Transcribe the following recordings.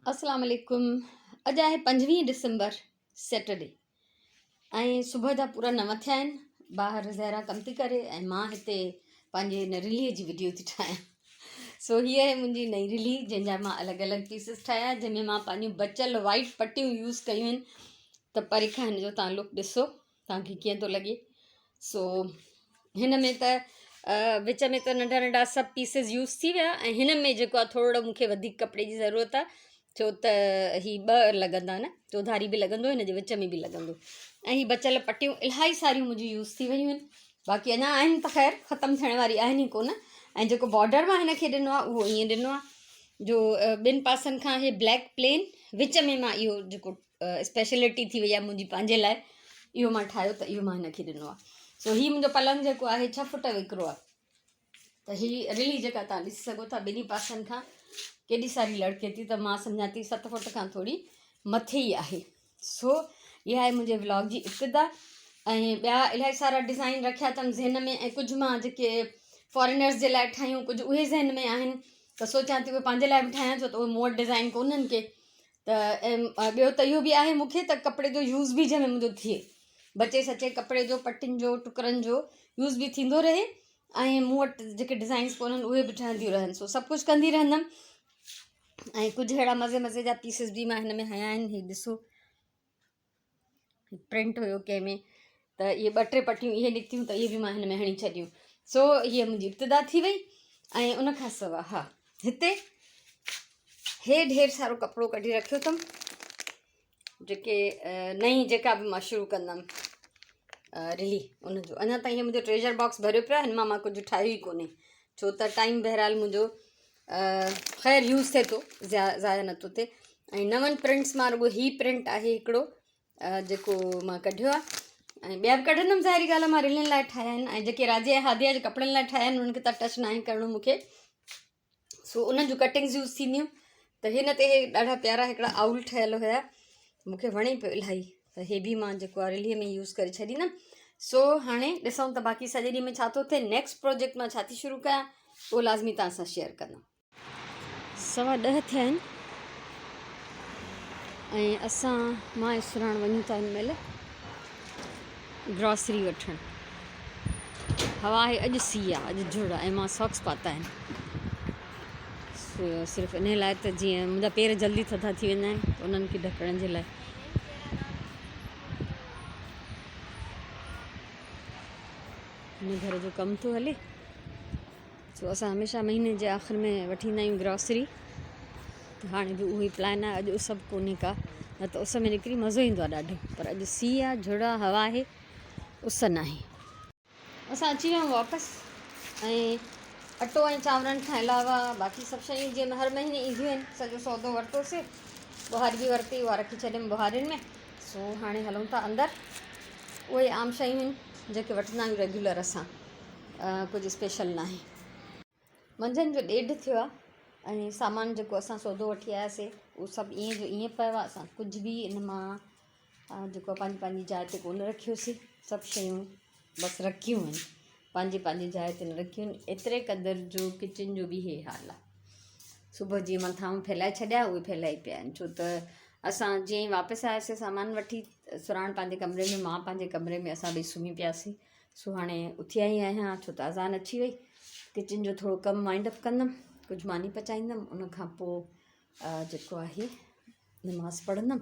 अस्सलाम वालेकुम। अॼु आहे 25 डिसंबर सैटरडे ऐं सुबुह जा पूरा 9 थिया आहिनि। ॿाहिरि ज़हरा कमु थी करे ऐं मां हिते पंहिंजे हिन रिलीअ जी वीडियो थी ठाहियां। सो हीअ आहे मुंहिंजी नई रिली जंहिंजा मां अलॻि अलॻि पीसिस ठाहिया, जंहिंमें मां पंहिंजियूं बचियल वाइट पटियूं यूज़ कयूं आहिनि। त परे खां हिन जो तव्हां लुक ॾिसो तव्हांखे कीअं थो लॻे। सो हिन में त विच में त नंढा नंढा सभु पीसिस यूज़ थी विया ऐं हिन में जेको आहे थोरो मूंखे वधीक कपिड़े जी ज़रूरत आहे, छो त हीअ 2 लॻंदा न, चौधारी बि लॻंदो, हिन जे विच में बि लॻंदो। ऐं हीअ बचियल पटियूं इलाही सारियूं मुंहिंजी यूज़ थी वियूं आहिनि, बाक़ी अञा आहिनि त ख़ैर ख़तमु थियण वारी आहिनि ई कोन। ऐं जेको बॉर्डर मां हिन खे ॾिनो आहे उहो ईअं ॾिनो आहे जो 2 पासनि खां इहे ब्लैक प्लेन, विच में मां इहो जेको स्पेशलिटी थी वई आहे मुंहिंजी पंहिंजे लाइ, इहो मां ठाहियो त इहो मां हिन खे ॾिनो आहे। सो हीअ मुंहिंजो पलंग जेको आहे 6 फुट विकिरो आहे। त हीअ रिली जेका तव्हां ॾिसी सघो था 2 पासनि खां केॾी सारी लड़के थी, त मां सम्झां थी 7 फुट खां थोरी मथे ई आहे। सो इहा आहे मुंहिंजे व्लॉग जी इब्तिदा। ऐं ॿिया इलाही सारा डिज़ाइन रखिया अथमि ज़हन में, ऐं कुझु मां जेके फॉरेनर्स जे लाइ ठाहियूं, कुझु उहे ज़हन में आहिनि, त सोचां थी उहे पंहिंजे लाइ बि ठाहियां, छो त उहे मूं वटि डिज़ाइन कोन्हनि के। त ॿियो त इहो बि आहे मूंखे त कपिड़े जो यूज़ बि जंहिंमें मुंहिंजो थिए, बचे सचे कपिड़े जो, पटियुनि जो, टुकरनि जो यूज़ बि थींदो रहे, ऐं मूं वटि जेके डिज़ाइन्स कोन्हनि उहे बि ठहंदियूं रहनि। सो सभु कुझु कंदी रहंदमि। ऐं कुझु अहिड़ा मज़े मज़े जा पीसिस बि मां हिन में हया आहिनि। हीअ ॾिसो प्रिंट हुयो कंहिंमें, त इहे 2-3 पटियूं इहे निकितियूं त इहे बि मां हिन में हणी छॾियूं। सो हीअ मुंहिंजी इब्तिदा थी वई। ऐं उनखां सवाइ हा हिते ढेर सारो कपिड़ो कढी रखियो अथमि, जेके नई जेका बि मां शुरू कंदमि रिली उनजो। अञा ताईं इहो मुंहिंजो ट्रेजर बॉक्स भरियो पियो आहे, हिन मां कुझु ठाहियो ई कोन्हे, छो त टाइम बहरहाल मुंहिंजो ख़ैर यूज़ थिए थो, ज़ाया नथो थिए। ऐं नवनि प्रिंट्स मां रुॻो हीअ प्रिंट आहे हिकिड़ो जेको मां कढियो आहे, ऐं ॿिया बि कढंदमि, ज़ाहिरी ॻाल्हि आहे मां रिलियुनि लाइ ठाहिया आहिनि। ऐं जेके राजिया हादिया जे कपिड़नि लाइ ठाहिया आहिनि उन्हनि खे त टच न आहे करिणो मूंखे, सो उन्हनि जूं कटिंग्स यूज़ थींदियूं। त हिन ते हे ॾाढा प्यारा हिकिड़ा आउल ठहियल हुया, मूंखे वणे पियो इलाही, त हे बि मां जेको आहे रिलीअ में यूज़ करे छॾींदमि। सो हाणे ॾिसूं त बाक़ी सॼे ॾींहं में छा थो थिए। नेक्स्ट प्रोजेक्ट मां छा थी शुरू कयां उहो लाज़मी तव्हां सां शेयर कंदमि। 10:15 थिया आहिनि ऐं असां मां इसराण वञूं था हिन महिल ग्रॉसरी वठणु। हवा आहे, अॼु सीउ आहे, अॼु झुड़ आहे, ऐं मां सॉक्स पाता आहिनि सिर्फ़ु इन लाइ त जीअं मुंहिंजा पेर जल्दी थधा थी वेंदा आहिनि, त उन्हनि खे ढकण जे लाइ। हिन घर जो कमु थो हले, सो असां हमेशह महीने जे आख़िर में वठी ईंदा आहियूं ग्रॉसरी, त हाणे बि उहो ई प्लान आहे। अॼु उस बि कोन्हे का, न त उस में निकिरी मज़ो ईंदो आहे ॾाढो, पर अॼु सीउ आहे, झुड़ आहे, हवा आहे, उस न आहे। असां अची विया आहियूं वापसि, ऐं अटो ऐं चांवरनि खां अलावा बाक़ी सभु शयूं जीअं हर महीने ईंदियूं आहिनि सॼो सौदो वरितोसीं, ॿुहारी बि वरिती, उहा रखी छॾियमि ॿुहारियुनि में। सो हाणे हलूं था अंदरि। उहे आम शयूं आहिनि जेके वठंदा आहियूं रेगुलर असां, कुझु स्पेशल न आहे। मंझंदि जो 1:30 थियो आहे ऐं सामान जेको असां सौदो वठी आयासीं उहो सभु ईअं जो ईअं पियो आहे। असां कुझु बि इन मां जेको पंहिंजी पंहिंजी जाइ ते कोन रखियोसीं, सभु शयूं बसि रखियूं आहिनि, पंहिंजी पंहिंजी जाइ ते न रखियूं आहिनि। एतिरे क़दुरु जो किचन जो बि इहे हाल आहे। सुबुह जीअं मथां फैलाए छॾिया उहे फैलाए पिया आहिनि, छो त असां जीअं ई वापसि आयासीं सामान वठी, सुराण पंहिंजे कमरे में, मां पंहिंजे कमरे में, असां ॿई सुम्ही पियासीं। सो हाणे उथी आई आहियां, छो त अज़ान अची वई। किचन जो थोरो कमु वाइंड अप कंदमि, कुझु मानी पचाईंदमि, उनखां पोइ जेको आहे नमाज़ पढ़ंदमि।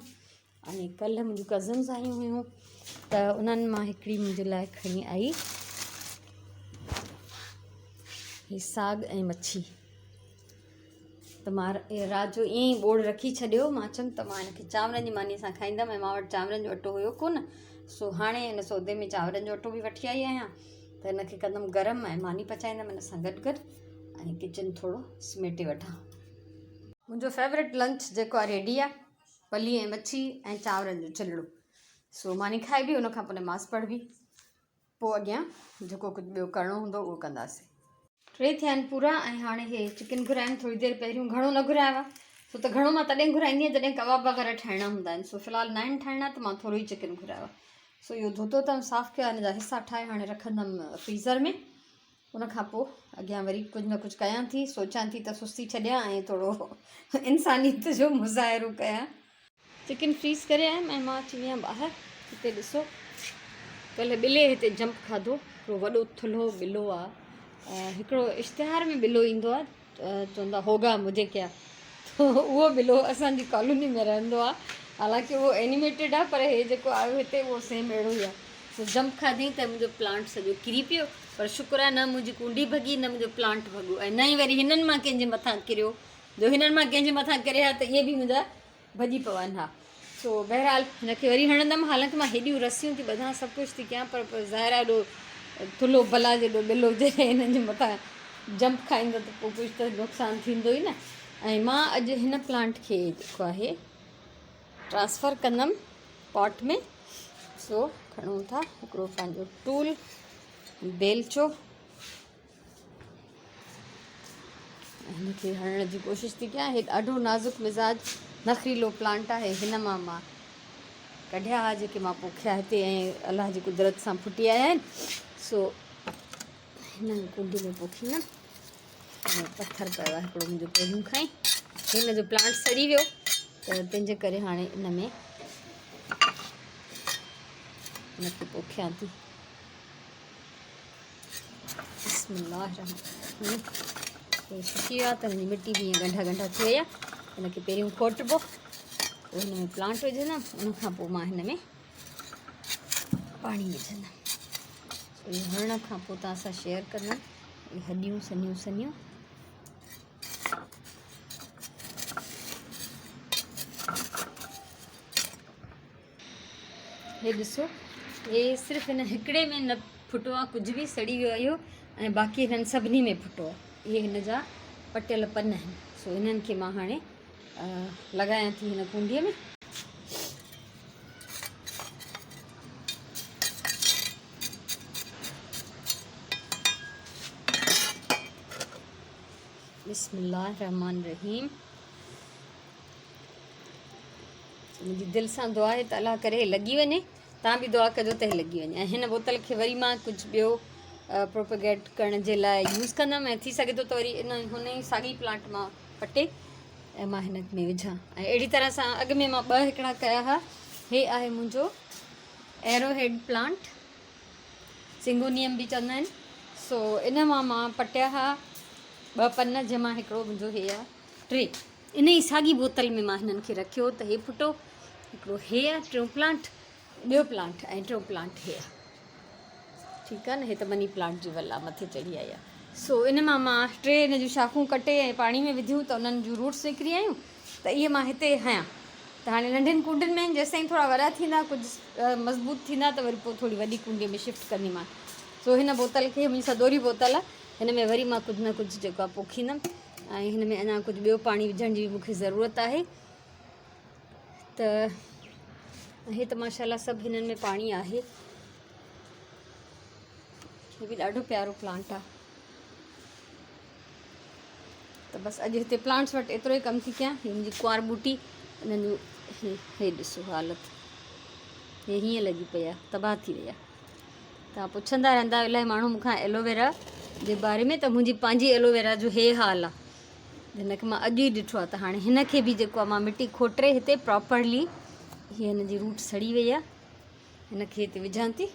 ऐं कल्ह मुंहिंजूं कज़न्स आयूं हुयूं, त उन्हनि मां हिकिड़ी मुंहिंजे लाइ खणी आई हीअ साग ऐं मच्छी। त मां राति जो ईअं ई ॿोड़ रखी छॾियो, मां चयमि त मां हिनखे चांवरनि जी मानी सां खाईंदमि, ऐं मां वटि चांवरनि जो अटो हुयो कोन, सो हाणे हिन सौदे में चांवरनि जो अटो बि वठी आई आहियां, त हिनखे कंदमि गरम ऐं मानी पचाईंदमि हिन सां गॾु ऐं किचन थोरो समेटे वठां। मुंहिंजो फेवरेट लंच जेको आहे रेडी आहे, पली ऐं मच्छी ऐं चांवरनि जो चिलड़ो। सो मानी खाए बि, उनखां पोइ नमाज़ पढ़ बि, पोइ अॻियां जेको कुझु ॿियो करिणो हूंदो उहो कंदासीं। 3 थिया आहिनि पूरा, ऐं हाणे हे चिकन घुराइनि थोरी देरि पहिरियों। घणो न घुरायो आहे, छो त घणो मां तॾहिं घुराईंदी आहियां जॾहिं कबाब वग़ैरह ठाहिणा हूंदा आहिनि। सो फ़िलहालु न आहिनि ठाहिणा, त मां थोरो ई चिकन घुरायो आहे। सो इहो धोतो अथमि, साफ़ु कयो आहे, हिन जा हिसा ठाहे हाणे रखंदमि फ्रीज़र में। उनखां पोइ अॻियां वरी कुझु न कुझु कयां थी, सोचां थी त सुस्ती छॾियां ऐं थोरो इंसानियत जो मुज़ाहिरो कयां। चिकन फ्रीज़ करे आयमि ऐं मां अची वई आहियां ॿाहिरि। हिते ॾिसो, कल्ह ॿिले हिते जंप खाधो, हिकिड़ो वॾो थुल्हो ॿिलो आहे। हिकिड़ो इश्तिहार में ॿिलो ईंदो आहे, चवंदा होगा मुझे क्या, उहो ॿिलो असांजी कॉलोनी में रहंदो आहे। हालांकि उहो एनिमेटेड आहे, पर हे जेको आयो हिते उहो सेम अहिड़ो ई आहे। सो जंप खाधई त मुंहिंजो प्लांट सॼो किरी पियो, पर शुक्र आहे न मुंहिंजी कुंडी भॻी न मुंहिंजो प्लांट भॻो, ऐं न ई वरी हिननि मां कंहिंजे मथां किरियो। जो हिननि मां कंहिंजे मथां किरे हा त इहे बि मुंहिंजा भॼी पवनि हा। सो बहरहाल हिनखे वरी हणंदमि। हालांकि मां हेॾियूं रसियूं थी ॿधां, सभु कुझु थी कयां, पर ज़ाहिर आहे एॾो थुल्हो भला जेॾो ॿिलो जॾहिं हिननि जे मथां जंप खाईंदो त पोइ कुझु त नुक़सानु थींदो ई न। ऐं मां अॼु हिन प्लांट खे जेको आहे ट्रांसफ़र कंदमि पॉट में। सो खणूं था हिकिड़ो पंहिंजो टूल, बेलचो, हिनखे हणण जी कोशिशि थी कयां। हे ॾाढो नाज़ुक मिज़ाज नखरीलो प्लांट आहे। हिन मां कढिया हुआ जेके मां पोखिया हिते, ऐं अलाह जी कुदरत सां फुटी आया आहिनि। सो हिन कुंडी में पोखींदमि। पथर पियो आहे हिकिड़ो मुंहिंजो पहिरियों खां ई, हिन जो प्लांट सड़ी वियो त तंहिंजे करे हाणे इन में हिनखे पोखियां थी। बिस्मिल्लाह सुकी वियो आहे त हिनजी मिटी बि ईअं ॻंढा ॻंढा थी वई आहे। हिनखे पहिरियों खोटिबो, पोइ हिन में प्लांट विझंदमि, उनखां पोइ मां हिन में पाणी विझंदमि। इहे हणण खां पोइ तव्हां सां शेयर कंदमि इहे हॾियूं सनियूं सनियूं। हे ॾिसो, हे सिर्फ़ु हिन हिकिड़े में न फुटो आहे, कुझु बि सड़ी वियो आहे इहो, ऐं बाक़ी हिननि सभिनी में फुटो आहे। इहे हिन जा पटियल पन आहिनि। सो हिननि खे मां हाणे लॻायां थी हिन कुंडीअ में। बिस्मिल्लाह रहमान रहीम। मुंहिंजी दिलि सां दुआ आहे त अलाह करे लॻी वञे। तव्हां बि दुआ कजो त हे लॻी वञे। ऐं हिन बोतल खे वरी मां कुझु ॿियो प्रोपेगेट करण जे लाइ यूज़ कंदमि, ऐं थी सघे थो त वरी हुन ई साॻी प्लांट मां पटे ऐं मां हिन में विझां। ऐं अहिड़ी तरह सां अॻु में मां ॿ हिकिड़ा कया हुआ। हे आहे मुंहिंजो एरोहेड प्लांट, सिंगोनियम बि चवंदा आहिनि। सो इन मां पटिया हुआ 2 पन, जंहिंमां हिकिड़ो मुंहिंजो हे आहे टे। इन ई साॻी बोतल में मां हिननि खे रखियो त हे फुटो। हिकिड़ो हे आहे टियों प्लांट, ॿियो प्लांट, ऐं टियों प्लांट हे आहे। ठीकु आहे न, हे त मनी प्लांट जी वल आहे, मथे चढ़ी आई आहे। सो इन मां 3 इन जूं शाखूं कटे ऐं पाणी में विधियूं त उन्हनि जूं रूट्स निकिरी आयूं, त इहे मां हिते हयां। त हाणे नंढियुनि कुंडियुनि में जेसिताईं थोरा वॾा थींदा, कुझु मज़बूत थींदा, त वरी पोइ थोरी वॾी कुंडीअ में शिफ्ट कंदीमांनि। सो हिन बोतल खे, मुंहिंजी सदोरी बोतल आहे, हिन में वरी मां कुझु न कुझु जेको आहे पोखींदमि। ऐं हिन में अञा कुझु ॿियो पाणी विझण जी मूंखे ज़रूरत आहे। त हे त माशाल्लाह सभु हिननि में पाणी आहे। हे बि ॾाढो प्यारो प्लांट आहे। त बसि अॼु हिते प्लांट्स वटि एतिरो ई कमु थी कयां। हीअ मुंहिंजी कुंवार ॿूटी, हिननि जूं हे ॾिसो हालत, हे हीअं लॻी पई आहे, तबाह थी वई आहे। तव्हां पुछंदा रहंदा इलाही माण्हू मूंखां एलोवेरा जे बारे में, त मुंहिंजी पंहिंजी एलोवेरा जो हे हाल आहे। हिनखे मां अॼु ई ॾिठो आहे। त हाणे हिनखे बि जेको आहे मां मिटी खोटरे हिते प्रॉपरली, हीअ हिन जी रूट सड़ी वई आहे, हिनखे हिते विझां थी।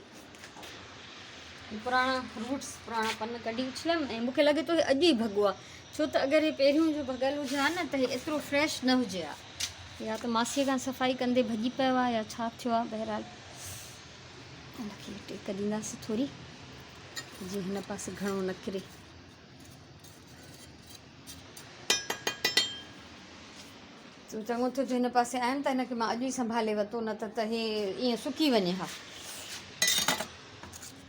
पुराणा रूट्स, पुराणा पन कढी उछलमि, ऐं मूंखे लॻे थो अॼु ई भॻो आहे। छो त अगरि हे पहिरियों जो भॻल हुजे हा न, त हे एतिरो फ्रेश न हुजे हा। या त मासीअ खां सफ़ाई कंदे भॼी पियो आहे, या छा थियो आहे। बहरहाल हिनखे टेक ॾींदासीं थोरी, जीअं हिन पासे घणो न किरे। चङो थियो जो हिन पासे आहिनि, त हिनखे मां अॼु ई संभाले वरितो, न त हे ईअं सुकी वञे हा।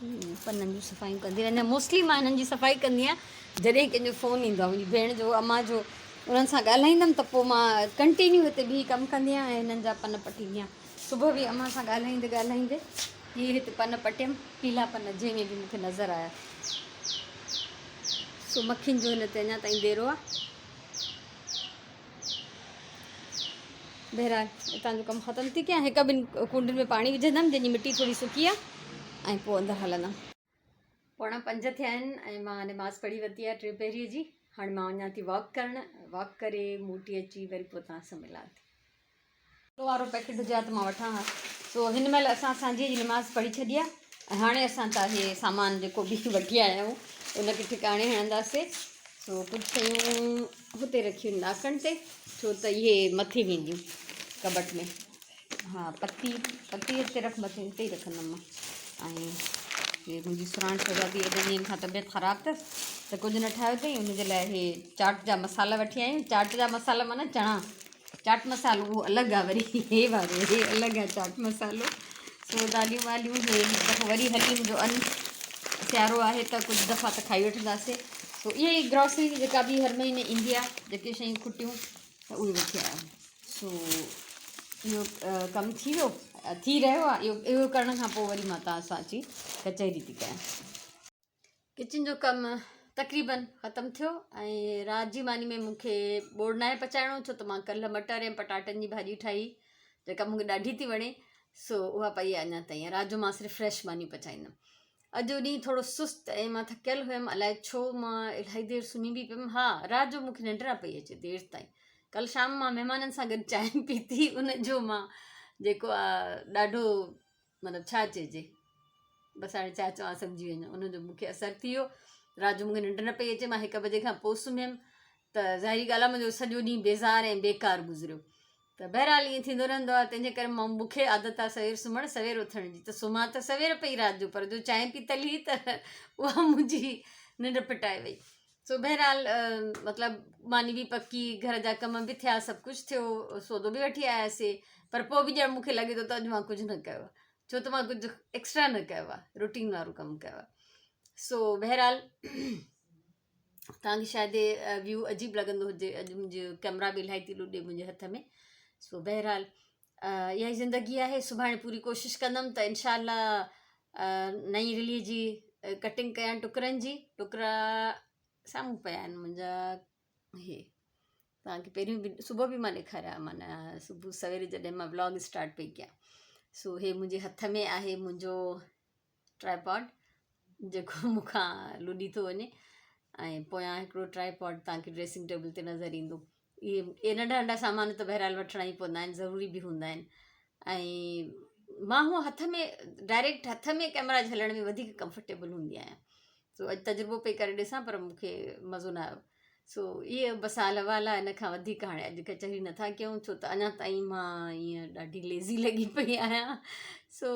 पननि जूं सफ़ाइयूं कंदी रहंदी आहियां। मोस्टली मां हिननि जी सफ़ाई कंदी आहियां जॾहिं कंहिंजो फ़ोन ईंदो आहे, मुंहिंजी भेण जो, अम्मा जो, उन्हनि सां ॻाल्हाईंदमि त पोइ मां कंटिन्यू हिते बीही कमु कंदी आहियां ऐं हिननि जा पन पटींदी आहियां। सुबुह बि अम्मा सां ॻाल्हाईंदे ॻाल्हाईंदे हीअ हिते पन पटियमि, पीला पन जंहिंमें बि मूंखे नज़र आया। सो मखियुनि जो हिन ते अञा ताईं देरो आहे। बहरहाल हितां जो कमु ख़तमु थी कयां। 1-2 कुंडियुनि में पाणी विझंदमि, जंहिंजी मिटी थोरी सुकी आहे, ऐं पोइ अंदरि हलंदमि। 4:45 थिया आहिनि ऐं मां नमाज़ पढ़ी वरिती आहे 3 पहिरीं जी। हाणे मां वञा थी वॉक करणु, वॉक करे मूटी अची वरी पोइ तव्हां सां मिलां थी। किलो वारो पैकेट हुजे त मां वठां हा। सो हिन महिल असां सांझे जी नमाज़ पढ़ी छॾी आहे ऐं हाणे असां त इहे सामान जेको बि वठी आया आहियूं उनखे ठिकाणे हणंदासीं। सो कुझु शयूं हुते रखियूं नाकनि ते, छो त इहे मथे वेंदियूं कबट में। हाँ पत्ती हिते रख, मथे हिते ई रखंदमि मां। ऐं इहे मुंहिंजी सुराण सजा थी एॾनि ॾींहंनि खां तबियत ख़राबु अथसि त कुझु न ठाहियो अथई, उनजे लाइ इहे चाट जा मसाला वठी आया आहियूं। चाट जा मसाला माना चणा चाट मसालो उहो अलॻि आहे, वरी हे वारो हे अलॻि आहे चाट मसालो। सो दालियूं वालियूं हे हिकु दफ़ो वरी हली मुंहिंजो सियारो आहे त कुझु दफ़ा त खाई वठंदासीं। सो इहा ई ग्रॉसरी जेका बि हर महीने ईंदी आहे, जेके शयूं खुटियूं त उहे वठी आया आहियूं। सो इहो कमु थी रहियो आहे। इहो करण खां पोइ वरी मां तव्हां सां अची कचहरी थी कयां। किचन जो कमु तक़रीबन ख़तमु थियो ऐं राति जी मानी में मूंखे बोड़ नाहे पचाइणो, छो त मां कल्ह मटर ऐं पटाटनि जी भाॼी ठाही जेका मूंखे ॾाढी थी वणे। सो उहा पई आहे अञा ताईं। राति जो मां सिर्फ़ु फ्रेश मानी पचाईंदमि। अॼु ॾींहुं थोरो सुस्तु ऐं मां थकियलु हुयमि, अलाए छो मां इलाही देरि सुम्ही बि पियमि। हा राति जो मूंखे निंड न पई अचे देरि ताईं। कल्ह शाम मां महिमाननि सां गॾु चांहि पीती, उनजो मां जेको आहे ॾाढो मतिलबु छा चइजे, बसि हाणे छा चवां सम्झी वञो, उनजो मूंखे असरु थी वियो। राति जो मूंखे निंड न पई अचे, मां 1 बजे खां पोइ सुम्हियमि त ज़ाहिरी ॻाल्हि आहे मुंहिंजो सॼो ॾींहुं बेज़ार ऐं बेकार गुज़रियो। त बहरहाल ईअं थींदो रहंदो आहे, तंहिंजे करे मूंखे आदत आहे सवेर सुम्हणु, सवेर उथण जी। त सुम्हां त सवेर पई राति जो, पर जो चांहि पीतल हुई त उहा मुंहिंजी निंड फिटाए वई। सो बहरहाल मतिलबु मानी बि पकी, घर जा कम बि थिया, सभु कुझु थियो, सौदो बि वठी आयासीं। पर पोइ बि ॼण मूंखे लॻे थो त अॼु मां कुझु न कयो आहे, छो त मां कुझु एक्स्ट्रा न कयो आहे, रूटीन वारो कमु कयो आहे। सो बहरहाल तव्हांखे शायदि व्यू अजीब लॻंदो हुजे, अॼु मुंहिंजो कैमरा बि इलाही थी लुॾे मुंहिंजे हथ में। सो बहरहाल इहा ई ज़िंदगी आहे। सुभाणे पूरी कोशिशि कंदमि त इनशाला नई रिली जी कटिंग कयां टुकरनि जी। टुकरा साम्हूं पिया आहिनि मुंहिंजा, हे तव्हांखे पहिरियों बि सुबुह बि मां ॾेखारिया, माना सुबुह सवेरे जॾहिं मां व्लॉग स्टार्ट पई कयां। सो हे मुंहिंजे हथ में आहे मुंहिंजो ट्राईपॉड जेको मूंखां लुॾी थो वञे, ऐं पोयां हिकिड़ो ट्राईपॉड तव्हांखे ड्रेसिंग टेबल ते नज़र ईंदो। इहे नंढा नंढा सामान त बहरहाल वठिणा ई पवंदा आहिनि, ज़रूरी बि हूंदा आहिनि। ऐं मां हूअं हथ में डायरेक्ट हथ में कैमरा झलण में वधीक कंफर्टेबल हूंदी आहियां। सो अॼु तजुर्बो पई करे ॾिसां, पर मूंखे मज़ो न आयो। सो इहे बसि हाल अहिवाल आहे। इन खां वधीक हाणे अॼु कचहरी नथा कयूं, छो त अञा ताईं मां ईअं ॾाढी लेज़ी लॻी पई आहियां। सो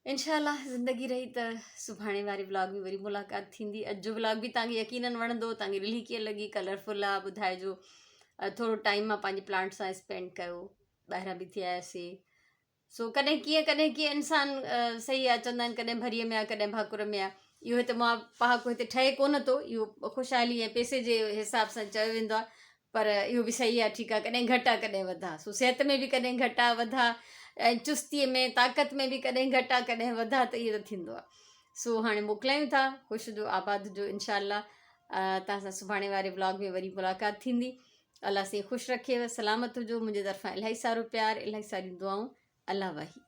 इनशाला ज़िंदगी रही त सुभाणे वारे व्लॉग में वरी मुलाक़ात थींदी। अॼु जो व्लॉग बि तव्हांखे यकीनन वणंदो। तव्हांखे रिली कीअं लॻी, कलरफुल आहे, ॿुधाइजो। थोरो टाइम मां पंहिंजे प्लांट सां स्पेंड कयो, ॿाहिरां बि थी आयासीं। सो कॾहिं कीअं इंसानु सही आहे, चवंदा आहिनि कॾहिं भरीअ में आहे, कॾहिं भाकुर में आहे। इहो हिते मां पहाको हिते ठहे कोन थो, इहो ख़ुशहाली ऐं पैसे जे हिसाब सां चयो वेंदो आहे, पर इहो बि सही आहे, ठीकु आहे। कॾहिं घटि आहे, कॾहिं वधि आहे। सो सिहत में बि कॾहिं घटि आहे, वधि आहे, ऐं चुस्तीअ में ताक़त में बि कॾहिं घटि आहे, कॾहिं वधि आहे, त इहो त थींदो आहे। सो हाणे मोकिलायूं था, ख़ुशि जो आबाद जो। इनशाला तव्हां सां सुभाणे वारे व्लॉग में वरी मुलाक़ात थींदी। अल्लाह से ख़ुशि रखेव, सलामत हुजो। मुंहिंजे तरफ़ां इलाही सारो प्यार, इलाही सारियूं दुआऊं। अल्लाह वाही।